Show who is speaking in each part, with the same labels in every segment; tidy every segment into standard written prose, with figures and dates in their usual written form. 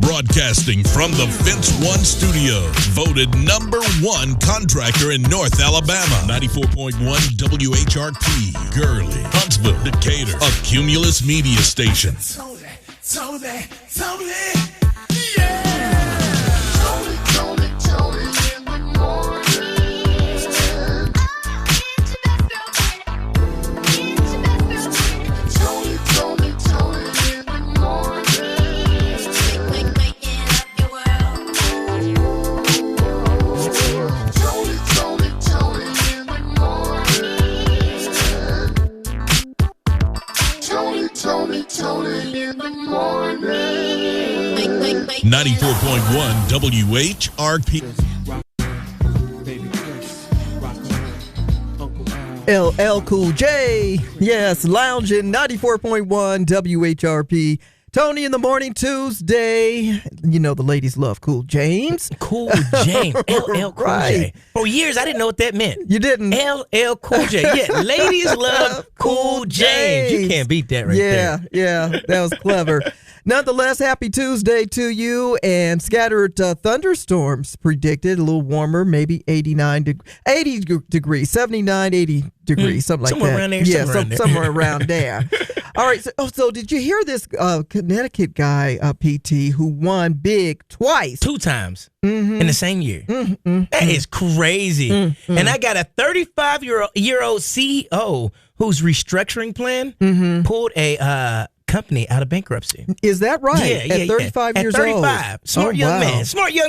Speaker 1: Broadcasting from the Fence One Studios, voted #1 contractor in North Alabama. 94.1 WHRP, Gurley, Huntsville, Decatur, a Cumulus media station.
Speaker 2: Tony, in the morning.
Speaker 1: 94.1 WHRP.
Speaker 3: LL Cool J. Yes, lounging 94.1 WHRP. Tony in the Morning Tuesday. You know the ladies love Cool James.
Speaker 4: Cool James. LL Cool J. For years, I didn't know what that meant.
Speaker 3: You didn't?
Speaker 4: LL Cool J. Yeah, ladies love Cool James. You can't beat that right there.
Speaker 3: Yeah, that was clever. Nonetheless, happy Tuesday to you, and scattered thunderstorms predicted, a little warmer, maybe 80 degrees, 79, 80 degrees, something like
Speaker 4: somewhere
Speaker 3: that.
Speaker 4: Around there,
Speaker 3: somewhere around there. All right, so did you hear this Connecticut guy, PT, wwho won big twice?
Speaker 4: 2 times in the same year. That is crazy. And I got a 35-year-old CEO whose restructuring plan pulled a company out of bankruptcy.
Speaker 3: Is that right?
Speaker 4: Yeah,
Speaker 3: At 35 years
Speaker 4: At 35.
Speaker 3: old.
Speaker 4: Smart young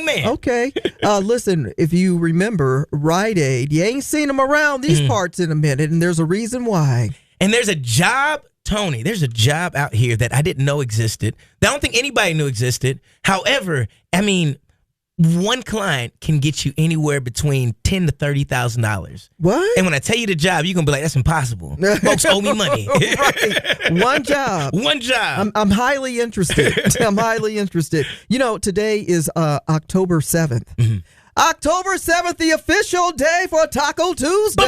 Speaker 4: man.
Speaker 3: Okay. Listen, if you remember Rite Aid, you ain't seen them around these parts in a minute, and there's a reason why.
Speaker 4: And there's a job, Tony, there's a job out here that I didn't know existed. That I don't think anybody knew existed. However, I mean, one client can get you anywhere between $10,000 to $30,000.
Speaker 3: What?
Speaker 4: And when I tell you the job, you're gonna be like, "That's impossible." Folks owe me money.
Speaker 3: Right. One job.
Speaker 4: One job.
Speaker 3: I'm highly interested. I'm highly interested. You know, today is October 7th. October 7th, the official day for Taco Tuesday.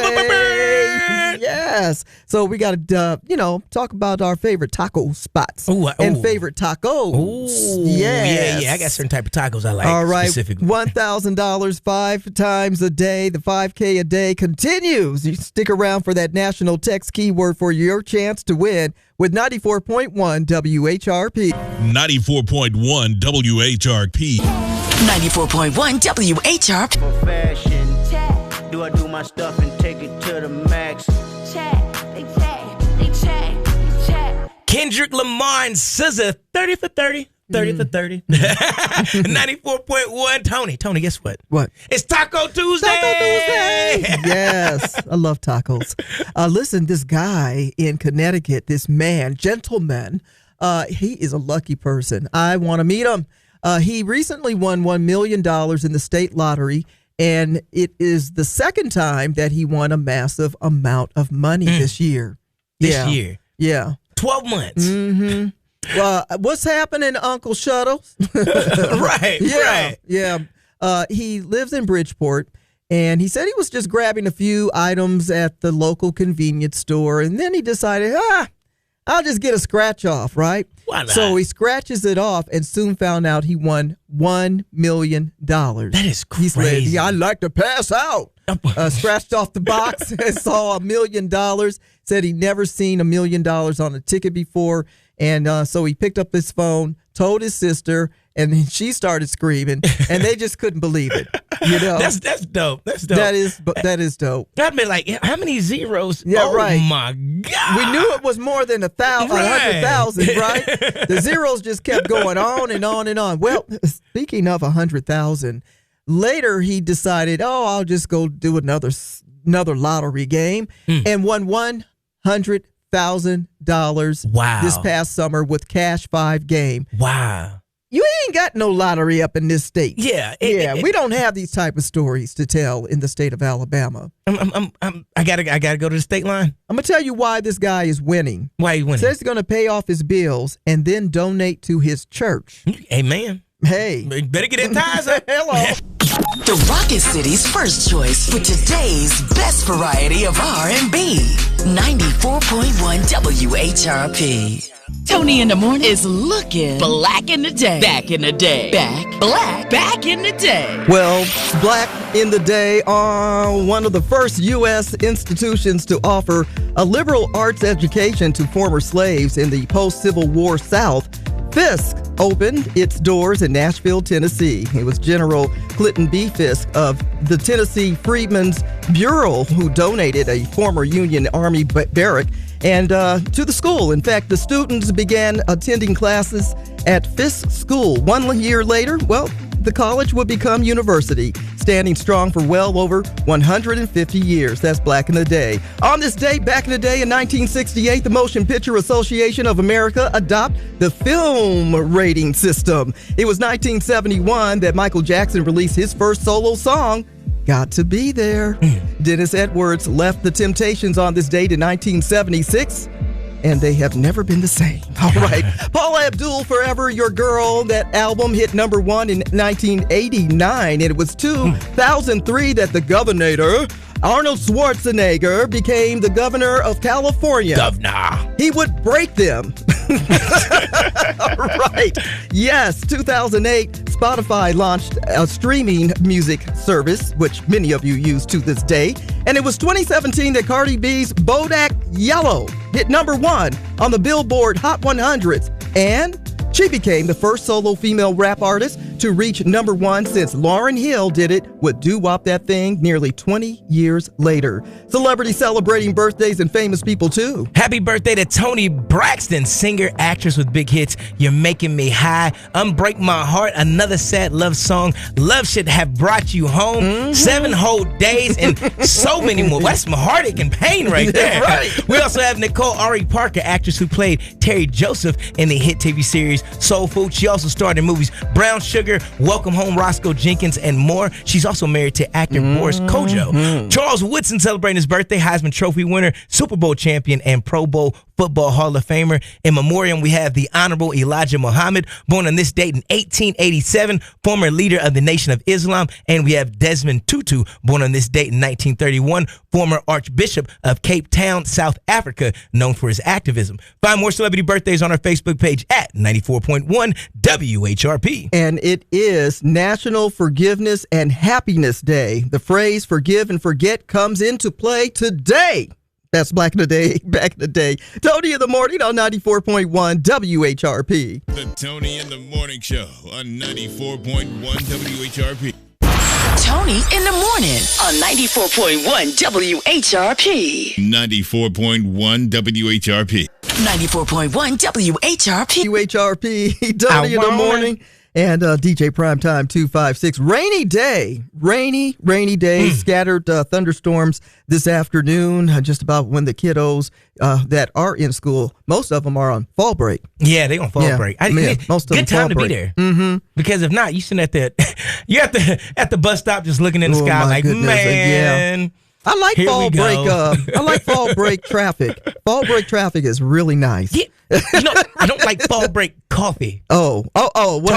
Speaker 3: Yes. So we got to, talk about our favorite taco spots and favorite tacos.
Speaker 4: Ooh,
Speaker 3: yes.
Speaker 4: Yeah. I got certain type of tacos I like.
Speaker 3: All right.
Speaker 4: Specifically.
Speaker 3: $1,000 5 times a day. The 5K a day continues. You stick around for that national text keyword for your chance to win with 94.1 WHRP.
Speaker 1: 94.1 WHRP.
Speaker 5: 94.1 WHRP.
Speaker 6: For fashion, do I do my stuff and take it to the max?
Speaker 4: Kendrick Lamar and SZA, 30 for 30. 30 for 30. 94.1. Tony, guess what?
Speaker 3: What?
Speaker 4: It's Taco Tuesday.
Speaker 3: Taco Tuesday. Yes, I love tacos. Listen, this guy in Connecticut, this man, gentleman, he is a lucky person. I want to meet him. He recently won $1 million in the state lottery, and it is the second time that he won a massive amount of money this year.
Speaker 4: This year?
Speaker 3: Yeah.
Speaker 4: 12 months.
Speaker 3: What's happening, Uncle Shuttles?
Speaker 4: Right.
Speaker 3: Yeah. He lives in Bridgeport, and he said he was just grabbing a few items at the local convenience store, and then he decided, I'll just get a scratch off, right?
Speaker 4: Why not?
Speaker 3: So he scratches it off and soon found out he won $1 million.
Speaker 4: That is crazy.
Speaker 3: He said, I like to pass out. Scratched off the box and saw $1 million. Said he never seen $1 million on a ticket before. And so he picked up his phone, told his sister, and then she started screaming, and they just couldn't believe it. You know,
Speaker 4: that's dope. That's dope.
Speaker 3: That is dope.
Speaker 4: I'd be like, how many zeros?
Speaker 3: Yeah, right.
Speaker 4: Oh my God!
Speaker 3: We knew it was more than 100,000, right? The zeros just kept going on and on and on. Well, speaking of 100,000, later he decided, I'll just go do another lottery game, and won $100,000.
Speaker 4: Wow!
Speaker 3: This past summer with Cash 5 game.
Speaker 4: Wow!
Speaker 3: You ain't got no lottery up in this state.
Speaker 4: Yeah,
Speaker 3: we don't have these type of stories to tell in the state of Alabama.
Speaker 4: I gotta go to the state line.
Speaker 3: I'm gonna tell you why this guy is winning.
Speaker 4: Why he winning?
Speaker 3: Says he's gonna pay off his bills and then donate to his church.
Speaker 4: Amen.
Speaker 3: Hey,
Speaker 4: better get that ties up.
Speaker 3: Hello.
Speaker 5: The Rocket City's first choice for today's best variety of R&B. 94.1 WHRP. Toni in the Morning is looking black in the day. Back in the day. Back in the day.
Speaker 3: Well, Black in the Day are one of the first U.S. institutions to offer a liberal arts education to former slaves in the post-Civil War South. Fisk opened its doors in Nashville, Tennessee. It was General Clinton B. Fisk of the Tennessee Freedmen's Bureau who donated a former Union Army barrack and to the school. In fact, the students began attending classes at Fisk School. 1 year later, well, the college would become university, standing strong for well over 150 years. That's Black in the Day. On this day, back in the day in 1968, the Motion Picture Association of America adopted the film rating system. It was 1971 that Michael Jackson released his first solo song, Got to Be There. Dennis Edwards left the Temptations on this date in 1976. And they have never been the same. All right. Paula Abdul, Forever Your Girl. That album hit number 1 in 1989. And it was 2003 that the governor, Arnold Schwarzenegger, became the governor of California.
Speaker 4: Governor.
Speaker 3: He would break them. Right. Yes, 2008, Spotify launched a streaming music service, which many of you use to this day. And it was 2017 that Cardi B's Bodak Yellow hit number 1 on the Billboard Hot 100s. And she became the first solo female rap artist to reach number 1 since Lauryn Hill did it with Doo Wop That Thing nearly 20 years later. Celebrities celebrating birthdays and famous people too.
Speaker 4: Happy birthday to Toni Braxton, singer, actress with big hits. You're Making Me High, Unbreak My Heart, another sad love song. Love Should Have Brought You Home, 7 whole days, and so many more. That's my heartache and pain right there.
Speaker 3: Right.
Speaker 4: We also have Nicole Ari Parker, actress who played Terry Joseph in the hit TV series Soul Food. She also starred in movies Brown Sugar, Welcome Home, Roscoe Jenkins, and more. She's also married to actor Boris Kojo. Charles Woodson celebrating his birthday, Heisman Trophy winner, Super Bowl champion, and Pro Bowl Football Hall of Famer. In memoriam, we have the Honorable Elijah Muhammad, born on this date in 1887, former leader of the Nation of Islam. And we have Desmond Tutu, born on this date in 1931, former Archbishop of Cape Town, South Africa, known for his activism. Find more celebrity birthdays on our Facebook page at 94.1 WHRP.
Speaker 3: And it is National Forgiveness and Happiness Day. The phrase forgive and forget comes into play today. That's Black in the Day, back in the day. Toni in the Morning on 94.1 WHRP.
Speaker 1: The Toni in the Morning Show on 94.1 WHRP.
Speaker 5: Toni in the Morning on 94.1 WHRP.
Speaker 1: 94.1 WHRP.
Speaker 5: 94.1 WHRP.
Speaker 3: WHRP, Toni in the Morning. And DJ Primetime 256. Rainy day. Scattered thunderstorms this afternoon, just about when the kiddos that are in school, most of them are on fall break.
Speaker 4: Yeah, they on fall break.
Speaker 3: Most of them
Speaker 4: good time to
Speaker 3: break.
Speaker 4: be there. Mm-hmm. Because if not, you sitting you're at the bus stop just looking in the sky like,
Speaker 3: goodness.
Speaker 4: man.
Speaker 3: Yeah. I like fall break. I like fall break traffic. Fall break traffic is really nice.
Speaker 4: Yeah. I don't like fall break coffee.
Speaker 3: What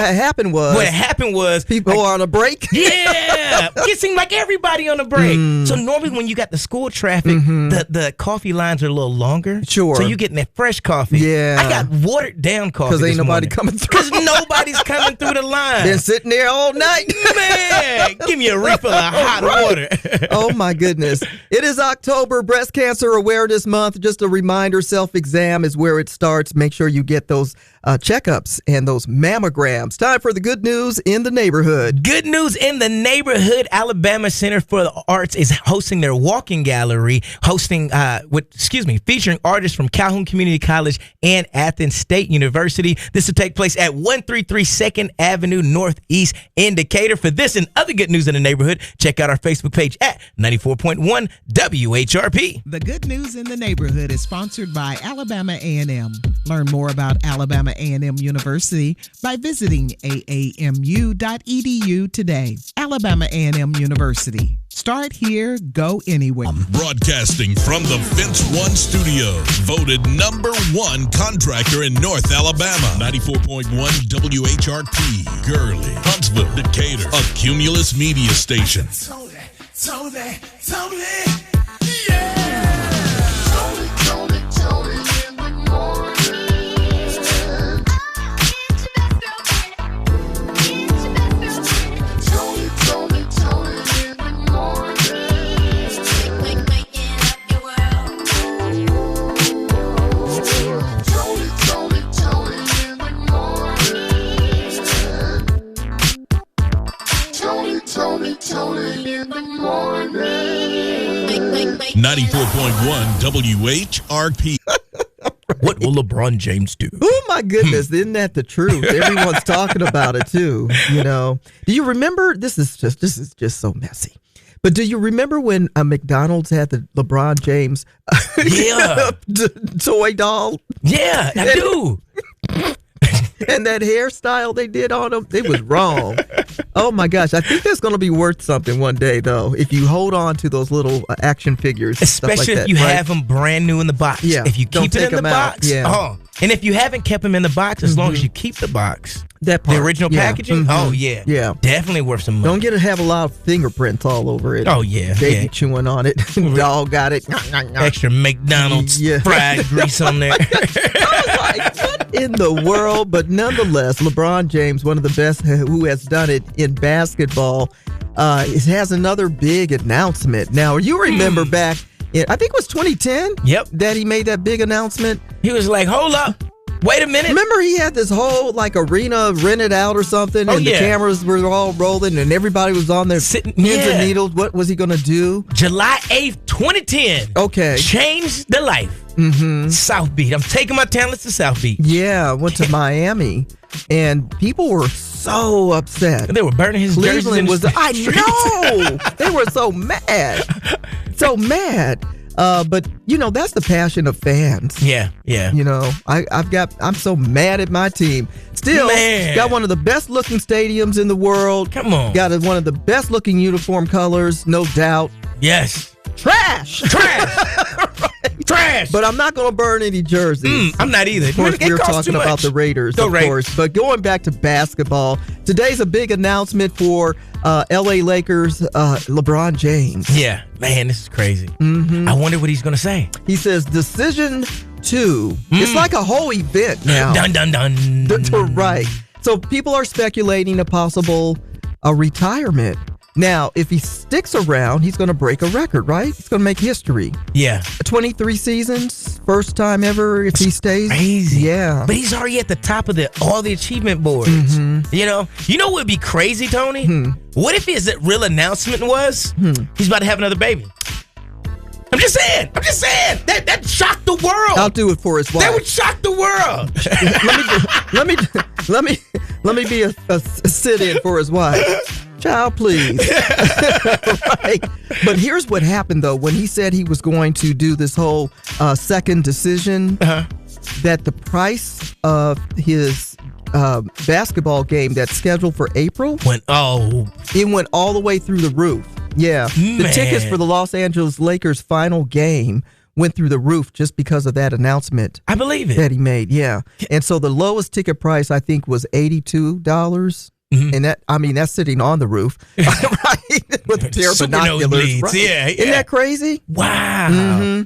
Speaker 3: happened was people are on a break.
Speaker 4: Yeah, it seemed like everybody on a break. So normally when you got the school traffic, the coffee lines are a little longer.
Speaker 3: Sure.
Speaker 4: So you're getting that fresh coffee.
Speaker 3: Yeah.
Speaker 4: I got watered down coffee
Speaker 3: because ain't nobody coming through.
Speaker 4: Because nobody's coming through the line.
Speaker 3: Been sitting there all night.
Speaker 4: Man, give me a refill of hot water.
Speaker 3: Oh my goodness. It is October, Breast Cancer Awareness Month. Just a reminder, self-exam is where it starts. Make sure you get those checkups and those mammograms. Time for the good news in the neighborhood.
Speaker 4: Good news in the neighborhood. Alabama Center for the Arts is hosting their walking gallery, featuring artists from Calhoun Community College and Athens State University. This will take place at 133 2nd Avenue Northeast in Decatur. For this and other good news in the neighborhood, check out our Facebook page at 94.1 WHRP.
Speaker 7: The Good News in the Neighborhood is sponsored by Alabama A&M. Learn more about Alabama A&M University by visiting aamu.edu today. Alabama A&M University, Start here, go anywhere.
Speaker 1: Broadcasting from the Fence One studio, voted #1 contractor in North Alabama. 94.1 WHRP, Gurley, Huntsville, Decatur, a Cumulus media station.
Speaker 2: Toni, yeah. Toni in the morning. Toni in the morning.
Speaker 1: 94.1 WHRP.
Speaker 4: What will LeBron James do?
Speaker 3: Oh my goodness, isn't that the truth? Everyone's talking about it too. You know, do you remember? This is just so messy. But do you remember when McDonald's had the LeBron James toy doll?
Speaker 4: Yeah, I do.
Speaker 3: And that hairstyle they did on him, it was wrong. Oh my gosh, I think that's going to be worth something one day, though, if you hold on to those little action figures.
Speaker 4: Especially
Speaker 3: stuff like
Speaker 4: if
Speaker 3: that,
Speaker 4: you
Speaker 3: right?
Speaker 4: have them brand new in the box.
Speaker 3: Yeah,
Speaker 4: if you
Speaker 3: don't
Speaker 4: keep it
Speaker 3: take
Speaker 4: in the
Speaker 3: them out.
Speaker 4: box.
Speaker 3: Yeah.
Speaker 4: Oh, and if you haven't kept them in the box, as long as you keep the box,
Speaker 3: That part,
Speaker 4: the original
Speaker 3: yeah.
Speaker 4: packaging. Oh yeah,
Speaker 3: Yeah.
Speaker 4: definitely worth some money.
Speaker 3: Don't get to have a lot of fingerprints all over it.
Speaker 4: Oh, yeah,
Speaker 3: Baby
Speaker 4: yeah.
Speaker 3: chewing on it. Dog got it.
Speaker 4: Extra McDonald's
Speaker 3: Yeah.
Speaker 4: fried grease on there.
Speaker 3: I was like, what in the world? But nonetheless, LeBron James, one of the best who has done it in basketball, has another big announcement. Now, you remember back in, I think it was 2010?
Speaker 4: Yep.
Speaker 3: That he made that big announcement.
Speaker 4: He was like, "Hold up, wait a minute."
Speaker 3: Remember he had this whole like arena rented out or something, and the
Speaker 4: yeah.
Speaker 3: cameras were all rolling, and everybody was on their
Speaker 4: Sitting-
Speaker 3: pins
Speaker 4: yeah.
Speaker 3: and needles. What was he going to do?
Speaker 4: July 8th, 2010.
Speaker 3: Okay.
Speaker 4: Changed the life. South Beach. I'm taking my talents to South Beach.
Speaker 3: Yeah, went to Miami, and people were so upset.
Speaker 4: They were burning his jerseys in
Speaker 3: Cleveland
Speaker 4: the
Speaker 3: was. I
Speaker 4: streets.
Speaker 3: know they were so mad. But you know that's the passion of fans.
Speaker 4: Yeah, yeah.
Speaker 3: You know, I'm so mad at my team. Still,
Speaker 4: Man.
Speaker 3: got one of the best looking stadiums in the world.
Speaker 4: Come on.
Speaker 3: Got one of the best looking uniform colors, no doubt.
Speaker 4: Yes.
Speaker 3: Trash.
Speaker 4: Trash.
Speaker 3: But I'm not going to burn any jerseys.
Speaker 4: I'm not either.
Speaker 3: Of course,
Speaker 4: It
Speaker 3: we're
Speaker 4: costs too
Speaker 3: talking about
Speaker 4: much.
Speaker 3: the Raiders,
Speaker 4: Go
Speaker 3: of
Speaker 4: Raiders.
Speaker 3: course. But going back to basketball, today's a big announcement for L.A. Lakers, LeBron James.
Speaker 4: Yeah, man, this is crazy. I wonder what he's gonna say.
Speaker 3: He says, decision 2. It's like a whole event now.
Speaker 4: Dun dun dun.
Speaker 3: Right. So people are speculating a possible retirement. Now, if he sticks around, he's going to break a record, right? He's going to make history.
Speaker 4: Yeah.
Speaker 3: 23 seasons, first time ever if he stays.
Speaker 4: Crazy.
Speaker 3: Yeah.
Speaker 4: But he's already at the top of all the achievement boards. You know what would be crazy, Tony? What if his real announcement was he's about to have another baby? I'm just saying. That shocked the world.
Speaker 3: I'll do it for his wife.
Speaker 4: That would shock the world.
Speaker 3: let me be a sit-in for his wife. Child, please. Right. But here's what happened, though. When he said he was going to do this whole second decision, that the price of his basketball game that's scheduled for April it went all the way through the roof. Yeah. The
Speaker 4: Man.
Speaker 3: tickets for the Los Angeles Lakers final game went through the roof just because of that announcement.
Speaker 4: I believe it.
Speaker 3: That he made, yeah. And so the lowest ticket price, I think, was $82. And that's sitting on the roof, right? With a pair of
Speaker 4: Super
Speaker 3: binoculars.
Speaker 4: nosebleeds,
Speaker 3: Right.
Speaker 4: yeah.
Speaker 3: Isn't that crazy?
Speaker 4: Wow.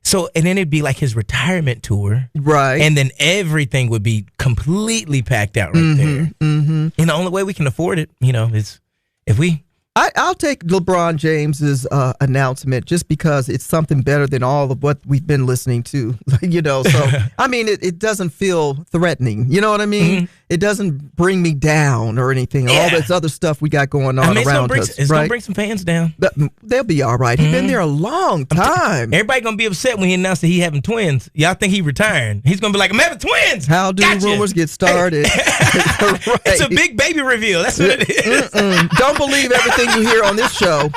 Speaker 4: So, and then it'd be like his retirement tour.
Speaker 3: Right.
Speaker 4: And then everything would be completely packed out right there. And the only way we can afford it, is if we...
Speaker 3: I'll take LeBron James's announcement just because it's something better than all of what we've been listening to, So, I mean, it doesn't feel threatening. You know what I mean? It doesn't bring me down or anything. All this other stuff we got going on around us.
Speaker 4: It's going to bring some fans down.
Speaker 3: But they'll be all right. He's been there a long time.
Speaker 4: Everybody going to be upset when he announced that he having twins. Y'all think he retiring. He's going to be like, I'm having twins.
Speaker 3: How do rumors get started? Right.
Speaker 4: It's a big baby reveal. That's what it is.
Speaker 3: Don't believe everything you hear on this show.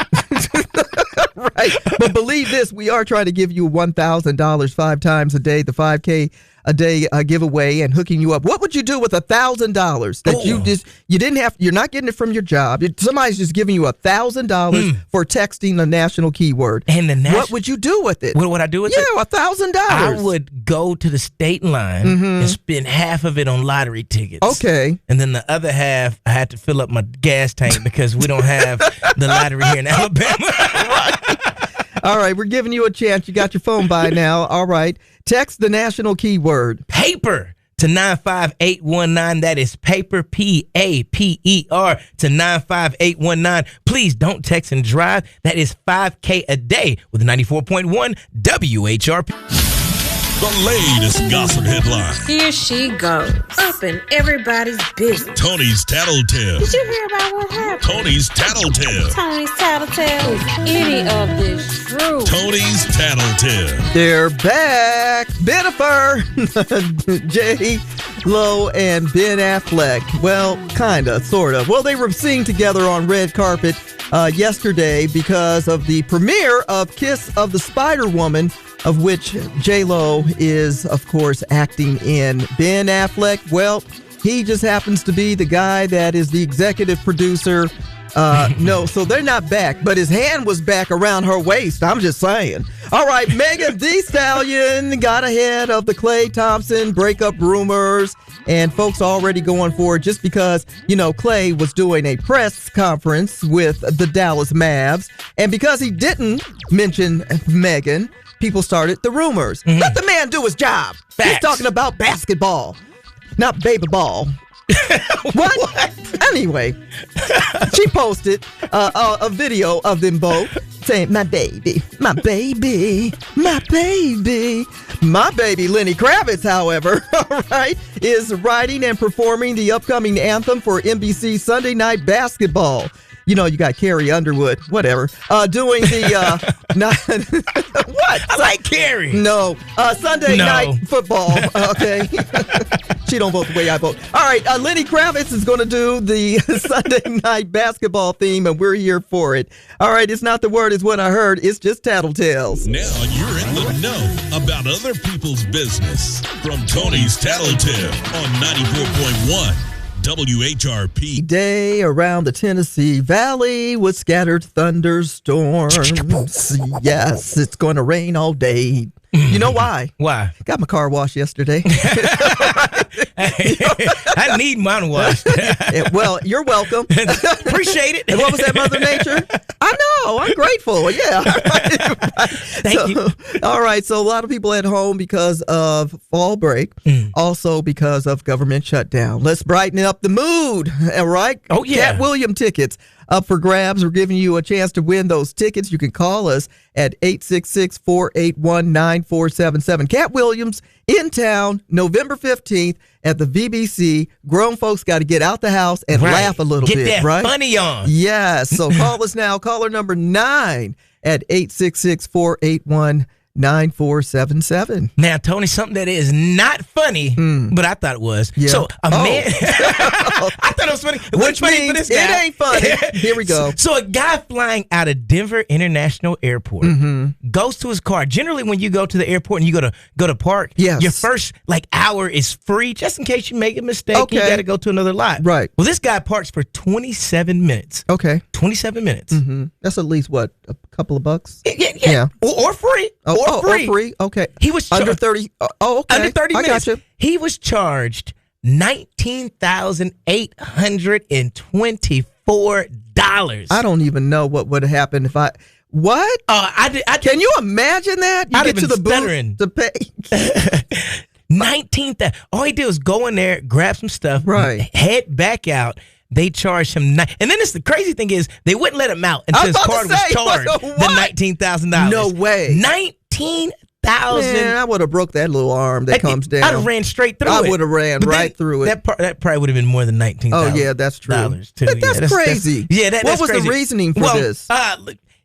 Speaker 3: Right. But believe this, we are trying to give you $1,000 5 times a day. The 5K a day giveaway and hooking you up. What would you do with $1,000 that you didn't have? You're not getting it from your job. Somebody's just giving you $1,000 for texting the national keyword.
Speaker 4: And
Speaker 3: what would you do with it?
Speaker 4: What would I do with it?
Speaker 3: Yeah, $1,000.
Speaker 4: I would go to the state line and spend half of it on lottery tickets.
Speaker 3: Okay.
Speaker 4: And then the other half, I had to fill up my gas tank because we don't have the lottery here in Alabama.
Speaker 3: All right, we're giving you a chance. You got your phone by now. All right. Text the national keyword.
Speaker 4: Paper to 95819. That is paper, PAPER to 95819. Please don't text and drive. That is $5K a day with 94.1 WHRP.
Speaker 1: The latest gossip headline.
Speaker 8: Here she goes, up in everybody's business.
Speaker 1: Tony's Tattletale.
Speaker 8: Did you hear about what happened?
Speaker 1: Tony's Tattletale.
Speaker 8: Tony's Tattletale. Is any of this true?
Speaker 1: Tony's Tattletale.
Speaker 3: They're back. Bennifer, J-Lo, and Ben Affleck. Well, kinda, sorta. Well, they were seen together on red carpet yesterday because of the premiere of Kiss of the Spider-Woman, of which J-Lo is, of course, acting in. Ben Affleck, well, he just happens to be the guy that is the executive producer. No, so they're not back, but his hand was back around her waist. I'm just saying. All right, Megan Thee Stallion got ahead of the Klay Thompson breakup rumors, and folks are already going for it just because, Klay was doing a press conference with the Dallas Mavs, and because he didn't mention Megan, people started the rumors. Let the man do his job.
Speaker 4: Facts.
Speaker 3: He's talking about basketball, not baby ball. What? Anyway, she posted a video of them both saying, my baby, my baby, my baby. My baby, Lenny Kravitz, however, all right, is writing and performing the upcoming anthem for NBC Sunday Night Basketball. You got Carrie Underwood, whatever, doing the, what?
Speaker 4: I like Carrie.
Speaker 3: No, Sunday Night Football, okay? She don't vote the way I vote. All right, Lenny Kravitz is going to do the Sunday Night Basketball theme, and we're here for it. All right, it's not the word, it's what I heard. It's just tattletales.
Speaker 1: Now you're in the know about other people's business. From Tony's Tattletale on 94.1 WHRP.
Speaker 3: Day around the Tennessee Valley with scattered thunderstorms. Yes, it's going to rain all day. You know why?
Speaker 4: Why?
Speaker 3: Got my car washed yesterday.
Speaker 4: I need mine washed.
Speaker 3: Well, you're welcome.
Speaker 4: Appreciate it.
Speaker 3: And what was that, Mother Nature? I know. I'm grateful. Yeah.
Speaker 4: Thank you.
Speaker 3: All right. So a lot of people at home because of fall break, also because of government shutdown. Let's brighten up the mood. All right.
Speaker 4: Oh, yeah.
Speaker 3: Cat William tickets up for grabs. We're giving you a chance to win those tickets. You can call us at 866-481-9477. Cat Williams in town, November 15th at the VBC. Grown folks got to get out the house and laugh a little bit,
Speaker 4: Get
Speaker 3: right?
Speaker 4: that funny on.
Speaker 3: Yes. So call us now. Caller number 9 at 866-481-9477. 9477.
Speaker 4: Now, Tony, something that is not funny, but I thought it was.
Speaker 3: Yeah.
Speaker 4: So, man, I thought it was funny. It wasn't funny for this guy.
Speaker 3: It ain't funny. Here we go.
Speaker 4: So, a guy flying out of Denver International Airport goes to his car. Generally, when you go to the airport and you go to park,
Speaker 3: yes,
Speaker 4: your first hour is free, just in case you make a mistake.
Speaker 3: Okay.
Speaker 4: You got to go to another lot.
Speaker 3: Right.
Speaker 4: Well, this guy parks for 27 minutes.
Speaker 3: Okay.
Speaker 4: 27 minutes.
Speaker 3: That's at least, what, a couple of bucks?
Speaker 4: Yeah. Or free.
Speaker 3: Or free. Okay.
Speaker 4: He was
Speaker 3: under 30. Okay.
Speaker 4: Under 30 minutes.
Speaker 3: I got you.
Speaker 4: He was charged $19,824.
Speaker 3: I don't even know what would happen if I. What? Can you imagine that? You
Speaker 4: I'd
Speaker 3: get to
Speaker 4: have
Speaker 3: the
Speaker 4: been
Speaker 3: booth to pay.
Speaker 4: 19,000. All he did was go in there, grab some stuff,
Speaker 3: right,
Speaker 4: head back out. They charged him, and then the crazy thing is they wouldn't let him out until his card was charged the $19,000.
Speaker 3: No way.
Speaker 4: $19,000.
Speaker 3: Man, I would have broke that little arm that comes down.
Speaker 4: I'd have ran straight through it.
Speaker 3: I would have ran right through it.
Speaker 4: That probably would have been more than $19,000.
Speaker 3: Oh yeah, that's true.
Speaker 4: Too.
Speaker 3: But that's crazy. What was
Speaker 4: crazy.
Speaker 3: the reasoning for this?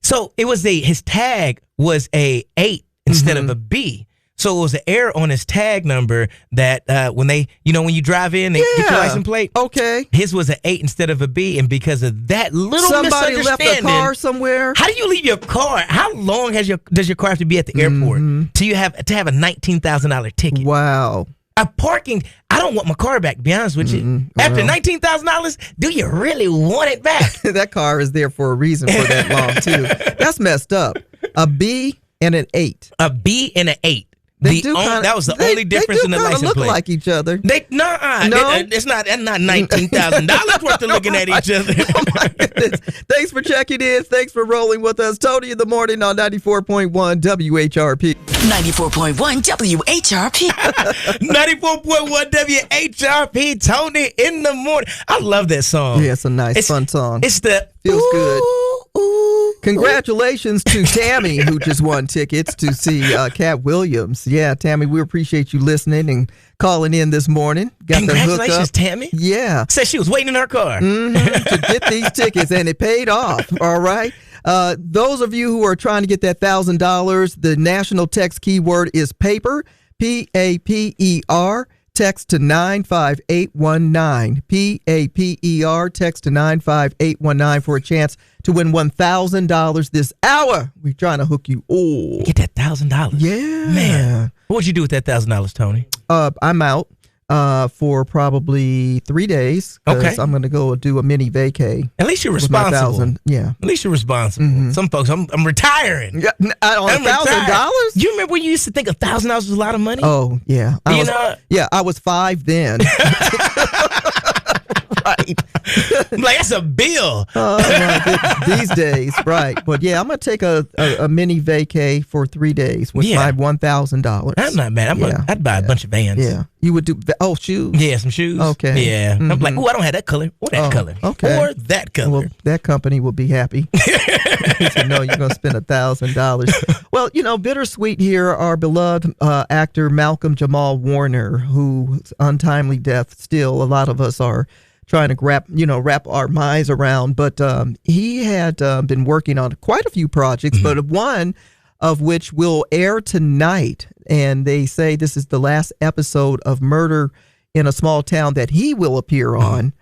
Speaker 4: So it was his tag was a 8 instead of a B. So it was an error on his tag number that when they, when you drive in, they get your license plate.
Speaker 3: Okay.
Speaker 4: His was an 8 instead of a B, and because of that little
Speaker 3: Somebody left a car somewhere.
Speaker 4: How do you leave your car? How long does your car have to be at the airport to have a $19,000 ticket?
Speaker 3: Wow.
Speaker 4: A parking, I don't want my car back, to be honest with you. After $19,000, do you really want it back?
Speaker 3: That car is there for a reason for that long, too. That's messed up. A B and an 8.
Speaker 4: A B and an 8. That was the only difference in the license plate.
Speaker 3: They look like each other.
Speaker 4: No, it's not $19,000 worth of looking at each other.
Speaker 3: Oh my goodness. Thanks for checking in. Thanks for rolling with us. Toni in the Morning on 94.1 WHRP.
Speaker 5: 94.1 WHRP.
Speaker 4: 94.1 WHRP. Toni in the Morning. I love that song.
Speaker 3: Yeah, it's a nice, fun song.
Speaker 4: It's the
Speaker 3: feels good. Congratulations to Tammy, who just won tickets to see Cat Williams. Yeah, Tammy, we appreciate you listening and calling in this morning. Got
Speaker 4: Congratulations, Tammy.
Speaker 3: Yeah.
Speaker 4: Said she was waiting in her car.
Speaker 3: To get these tickets, and it paid off. All right. Those of you who are trying to get that $1,000, the national text keyword is paper, PAPER. Text to 95819. PAPER. Text to 95819 for a chance to win $1,000 this hour. We're trying to hook you. Oh,
Speaker 4: get that $1,000.
Speaker 3: Yeah,
Speaker 4: man. What would you do with that $1,000, Toni?
Speaker 3: I'm out for probably 3 days.
Speaker 4: Okay,
Speaker 3: I'm going to go do a mini vacay.
Speaker 4: At least you're responsible.
Speaker 3: Yeah,
Speaker 4: at least you're responsible. Some folks, I'm retiring.
Speaker 3: Yeah, on $1,000.
Speaker 4: You remember when you used to think $1,000 was a lot of money?
Speaker 3: Oh yeah, I was 5 then. Right.
Speaker 4: Like, that's a bill.
Speaker 3: These days, right. But yeah, I'm going to take a mini vacay for 3 days with my $1,000.
Speaker 4: That's not bad. I'd buy a bunch of vans.
Speaker 3: Yeah. You would do, shoes?
Speaker 4: Yeah, some shoes.
Speaker 3: Okay.
Speaker 4: Yeah. I'm like, I don't have that color. Or that color.
Speaker 3: Okay.
Speaker 4: Or that color.
Speaker 3: Well, that company will be happy. No, you're going to spend $1,000. Well, bittersweet here, our beloved actor Malcolm Jamal Warner, whose untimely death still a lot of us are trying to wrap our minds around. But he had been working on quite a few projects, but one of which will air tonight. And they say this is the last episode of Murder in a Small Town that he will appear on,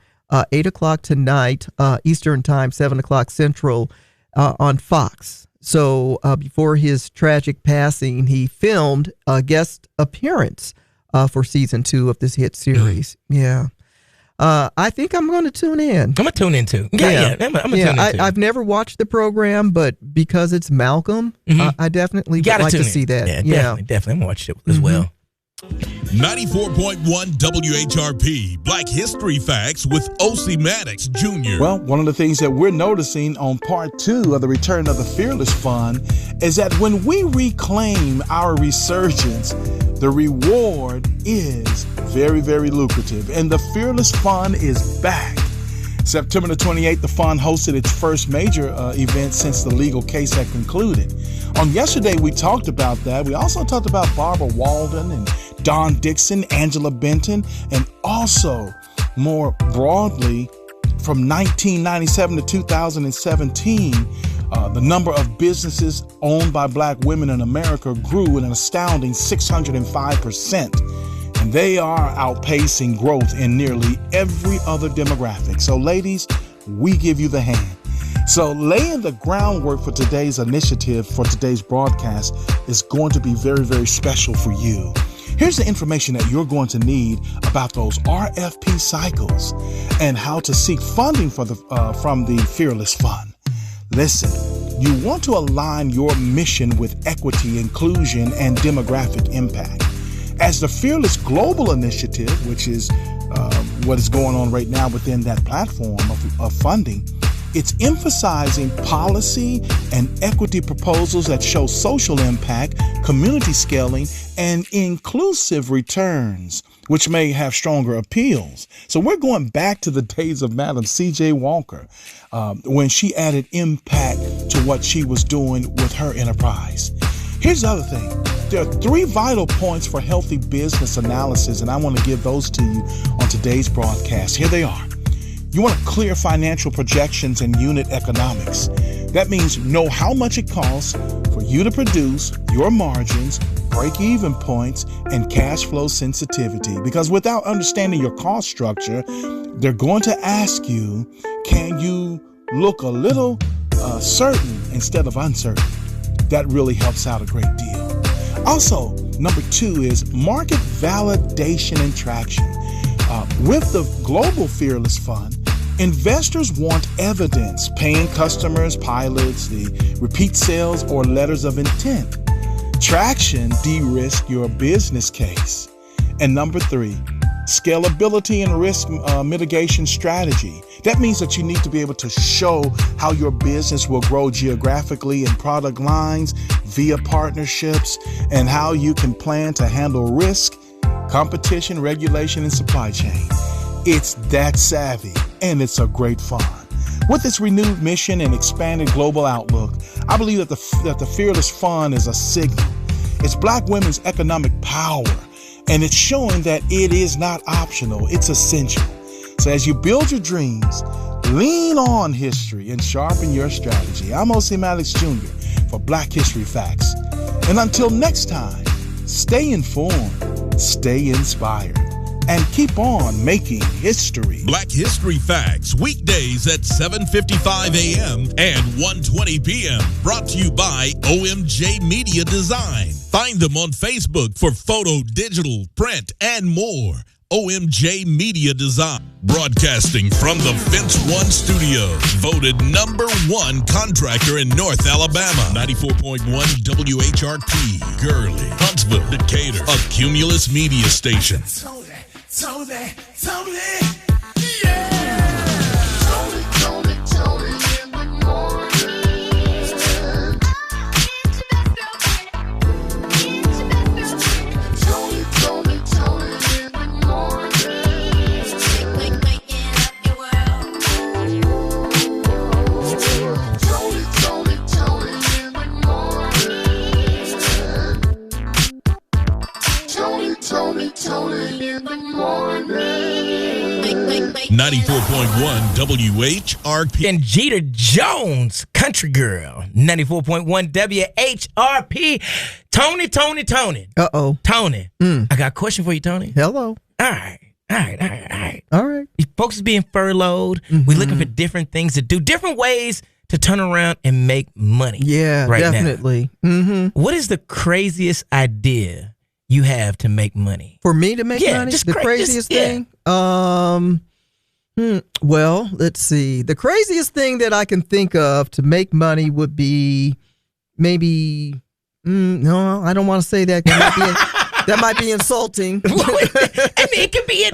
Speaker 3: 8 o'clock tonight, Eastern Time, 7 o'clock Central, on Fox. So before his tragic passing, he filmed a guest appearance for season 2 of this hit series. Yeah. I think I'm going to tune in. I'm
Speaker 4: going to tune in too. Yeah. I'm going to tune in too.
Speaker 3: I've never watched the program, but because it's Malcolm, I definitely would like to see that.
Speaker 4: Yeah, definitely. I'm going to watch it as well.
Speaker 1: 94.1 WHRP Black History Facts with O.C. Maddox Jr.
Speaker 9: Well, one of the things that we're noticing on part 2 of the Return of the Fearless Fund is that when we reclaim our resurgence, the reward is very, very lucrative. And the Fearless Fund is back. September the 28th, the fund hosted its first major event since the legal case had concluded. On yesterday, we talked about that. We also talked about Barbara Walden and Don Dixon, Angela Benton, and also more broadly, from 1997 to 2017, the number of businesses owned by Black women in America grew at an astounding 605%. And they are outpacing growth in nearly every other demographic. So ladies, we give you the hand. So laying the groundwork for today's initiative, for today's broadcast, is going to be very, very special for you. Here's the information that you're going to need about those RFP cycles and how to seek funding for from the Fearless Fund. Listen, you want to align your mission with equity, inclusion, and demographic impact. As the Fearless Global Initiative, which is what is going on right now within that platform of funding, it's emphasizing policy and equity proposals that show social impact, community scaling, and inclusive returns, which may have stronger appeals. So we're going back to the days of Madam C.J. Walker, when she added impact to what she was doing with her enterprise. Here's the other thing. There are 3 vital points for healthy business analysis, and I want to give those to you on today's broadcast. Here they are. You want clear financial projections and unit economics. That means know how much it costs for you to produce your margins, break-even points, and cash flow sensitivity. Because without understanding your cost structure, they're going to ask you, can you look a little certain instead of uncertain? That really helps out a great deal. Also, number 2 is market validation and traction. With the Global Fearless Fund, investors want evidence, paying customers, pilots, the repeat sales, or letters of intent. Traction de-risk your business case. And number 3, scalability and risk mitigation strategy. That means that you need to be able to show how your business will grow geographically and product lines via partnerships, and how you can plan to handle risk, competition, regulation, and supply chain. It's that savvy, and it's a great fun. With its renewed mission and expanded global outlook, I believe that the Fearless Fund is a signal. It's Black women's economic power, and it's showing that it is not optional, it's essential. So as you build your dreams, lean on history and sharpen your strategy. I'm O.C. Maddox Jr. for Black History Facts. And until next time, stay informed, stay inspired, and keep on making history.
Speaker 1: Black History Facts, weekdays at 7:55 a.m. and 1:20 p.m. Brought to you by OMJ Media Design. Find them on Facebook for photo, digital, print, and more. OMJ Media Design. Broadcasting from the Fence One Studio. Voted #1 contractor in North Alabama. 94.1 WHRP. Gurley, Huntsville, Decatur. A Cumulus Media Station.
Speaker 2: Toni, yeah. Toni in the morning. Toni in the morning. Waking up your world. Toni in the morning. Toni in the morning.
Speaker 1: 94.1 WHRP.
Speaker 4: And Jeter Jones, country girl. 94.1 WHRP. Toni.
Speaker 3: Uh-oh.
Speaker 4: Toni. I got a question for you, Toni.
Speaker 3: Hello.
Speaker 4: All right.
Speaker 3: All right.
Speaker 4: Folks is being furloughed. We're looking for different things to do, different ways to turn around and make money.
Speaker 3: Yeah,
Speaker 4: right
Speaker 3: definitely.
Speaker 4: Now. What is the craziest idea you have to make money?
Speaker 3: For me to make money? The craziest thing? Well, let's see. The craziest thing that I can think of to make money would be maybe, no, I don't want to say that. That might be insulting.
Speaker 4: I mean, it could be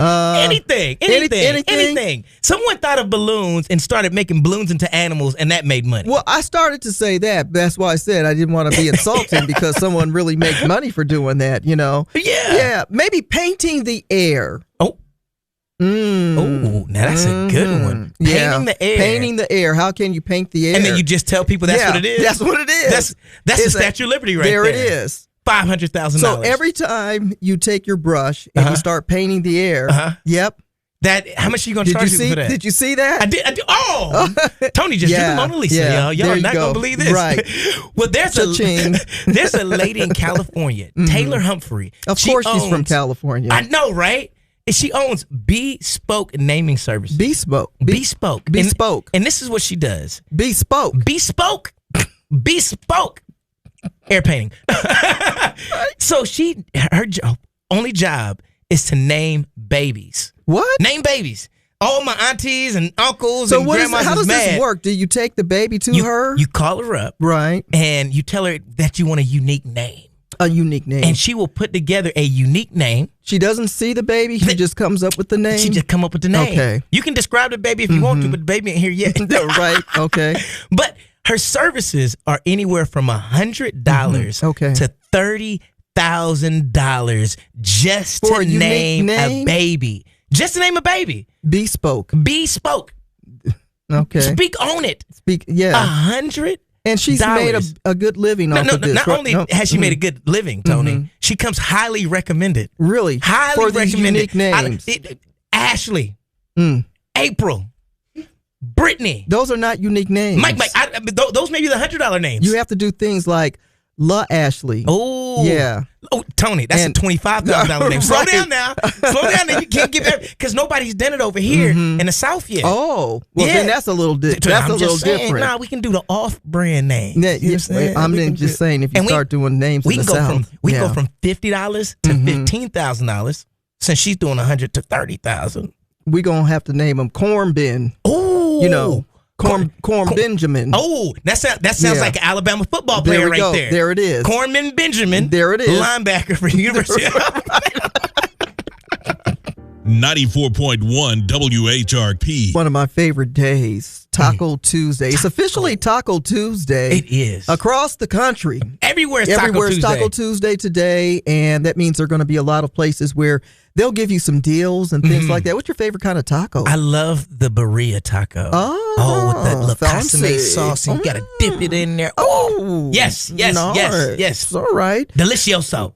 Speaker 4: anything. Someone thought of balloons and started making balloons into animals, and that made money.
Speaker 3: Well, I started to say that. That's why I said I didn't want to be insulting because someone really makes money for doing that, you know? Yeah. Maybe painting the air.
Speaker 4: Oh, now that's a good one.
Speaker 3: Painting the air. How can you paint the air?
Speaker 4: And then you just tell people that's what it is?
Speaker 3: That's what it is.
Speaker 4: That's the Statue of Liberty right there.
Speaker 3: There it is.
Speaker 4: $500,000.
Speaker 3: So every time you take your brush and you start painting the air, yep.
Speaker 4: How much are you going to charge people for that?
Speaker 3: Did you see that?
Speaker 4: I did. Oh, Toni just drew the Mona Lisa, y'all. Y'all are not going to believe this.
Speaker 3: Right.
Speaker 4: Well, there's a lady in California, Taylor Humphrey.
Speaker 3: Of course she's from California.
Speaker 4: I know, right? And she owns Bespoke Naming Services. Bespoke. And this is what she does.
Speaker 3: Bespoke.
Speaker 4: Air painting. So her only job is to name babies.
Speaker 3: What?
Speaker 4: Name babies. All my aunties and uncles and grandmas.
Speaker 3: How does this work? Do you take the baby to her?
Speaker 4: You call her up.
Speaker 3: Right.
Speaker 4: And you tell her that you want a unique name.
Speaker 3: A unique name.
Speaker 4: And she will put together a unique name.
Speaker 3: She doesn't see the baby. She just comes up with the name.
Speaker 4: She just come up with the name.
Speaker 3: Okay.
Speaker 4: You can describe the baby if you want to, but the baby ain't here yet.
Speaker 3: Right. Okay.
Speaker 4: But her services are anywhere from $100 to $30,000 just to name a baby. Just to name a baby.
Speaker 3: Bespoke. Okay.
Speaker 4: Speak on it.
Speaker 3: Yeah.
Speaker 4: 100.
Speaker 3: And she's made a good living off of this.
Speaker 4: Not only has she made a good living, Toni, she comes highly recommended.
Speaker 3: Really?
Speaker 4: Highly
Speaker 3: recommended. For these unique names.
Speaker 4: Ashley. April. Brittany.
Speaker 3: Those are not unique names.
Speaker 4: Mike, those may be the $100 names.
Speaker 3: You have to do things like La Ashley.
Speaker 4: Oh,
Speaker 3: Yeah.
Speaker 4: Oh, Tony, that's a $25,000 name. Slow down now. Slow down now. You can't give because nobody's done it over here in the South yet.
Speaker 3: Oh, well, then that's a little different.
Speaker 4: Nah, we can do the off-brand name.
Speaker 3: Yeah,
Speaker 4: You know what I'm saying?
Speaker 3: I'm
Speaker 4: We
Speaker 3: then
Speaker 4: can
Speaker 3: just
Speaker 4: do-
Speaker 3: saying if you
Speaker 4: and
Speaker 3: start doing names
Speaker 4: we
Speaker 3: in
Speaker 4: can
Speaker 3: the
Speaker 4: go
Speaker 3: South.
Speaker 4: from go from $50 to $15,000 since she's doing $100 to $30,000.
Speaker 3: We're going to have to name him Corn Ben.
Speaker 4: Oh,
Speaker 3: You know, Corn Benjamin.
Speaker 4: Oh, that sounds like an Alabama football
Speaker 3: There
Speaker 4: player
Speaker 3: we go.
Speaker 4: there.
Speaker 3: There it is.
Speaker 4: Cornman Benjamin.
Speaker 3: There it is.
Speaker 4: Linebacker for University of
Speaker 1: 94.1 WHRP.
Speaker 3: One of my favorite days, Taco Tuesday. It's officially Taco Tuesday.
Speaker 4: It is.
Speaker 3: Across the country.
Speaker 4: Everywhere's
Speaker 3: Everywhere's Taco Tuesday today, and that means there are going to be a lot of places where they'll give you some deals and things like that. What's your favorite kind of taco?
Speaker 4: I love the birria taco.
Speaker 3: Oh,
Speaker 4: with that little
Speaker 3: fancy.
Speaker 4: cassonade sauce, and you got to dip it in there. Oh, yes.
Speaker 3: Nice. All right.
Speaker 4: Delicioso.